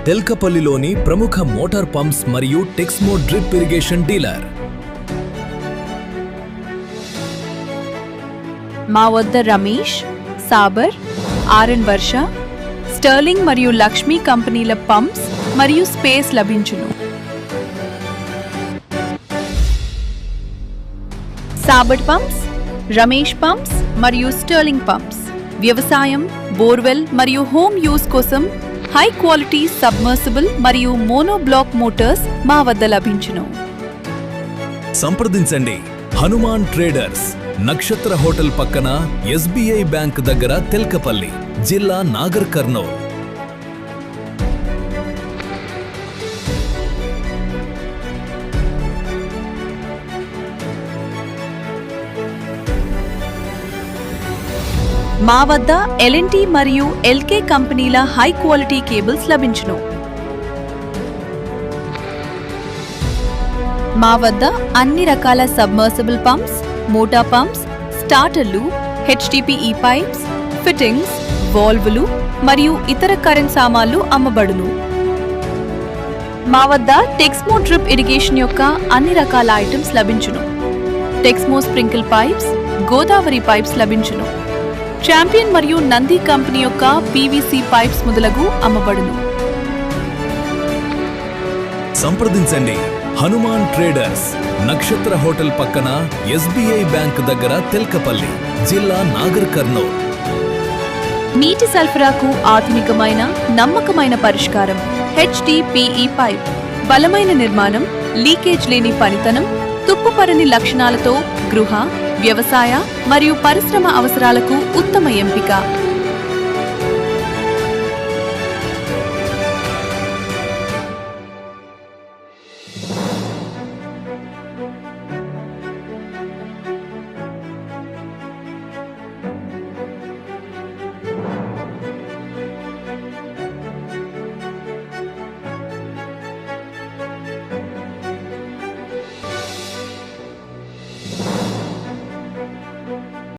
తెల్కపల్లిలోని ప్రముఖ motor pumps మరియు Texmo drip irrigation dealer. మా వద్ద రమేష్, సాబర్, ఆర్ఎన్ వర్ష, స్టర్లింగ్ మరియు లక్ష్మీ కంపెనీల పంప్స్ మరియు స్పేస్ లభించును. సాబర్ పంప్స్, రమేష్ పంప్స్ మరియు స్టర్లింగ్ పంప్స్ వ్యవసాయం, బోర్వెల్ మరియు హోమ్ యూజ్ కోసం హై క్వాలిటీ సబ్మర్సిబుల్ మరియు మోనోబ్లాక్ మోటార్స్ మా వద్ద లభించును. సంప్రదించండి. హనుమాన్ ట్రేడర్స్, నక్షత్ర హోటల్ పక్కన, ఎస్బీఐ బ్యాంక్ దగ్గర, తెల్కపల్లి, జిల్లా నాగర్ కర్నూల్. మా వద్ద ఎల్ఎన్టీ మరియు ఎల్కే కంపెనీల హై క్వాలిటీ కేబుల్స్ లభించును. మా వద్ద అన్ని రకాల సబ్మర్సిబుల్ పంప్స్, మోటార్ పంప్స్, స్టార్టర్లు, హెచ్డిపిఈ పైప్స్, ఫిట్టింగ్స్, వాల్వులు మరియు ఇతర కరెంట్ సామాన్లు అమ్మబడును. మా వద్ద టెక్స్మో డ్రిప్ ఇరిగేషన్ యొక్క అన్ని రకాల ఐటమ్స్ లభించును. Texmo sprinkle pipes, Godavari pipes లభించును. ఛాంపియన్ మరియు నంది కంపెనీ యొక్క పీవీసీ పైప్స్ మొదలగు అమ్మబడును. సంప్రదించండి. హనుమాన్ ట్రేడర్స్, నక్షత్ర హోటల్ పక్కన, ఎస్బీఐ బ్యాంక్ దగ్గర, తెల్కపల్లి, జిల్లా నాగర్ కర్నూల్. నీటి సరఫరాకు ఆధునికమైన, నమ్మకమైన పరిష్కారం హెచ్డిపిఈ పైప్. బలమైన నిర్మాణం, లీకేజ్ లేని పనితనం, తుప్పుపరని లక్షణాలతో గృహ, వ్యవసాయ మరియు పరిశ్రమ అవసరాలకు ఉత్తమ ఎంపిక.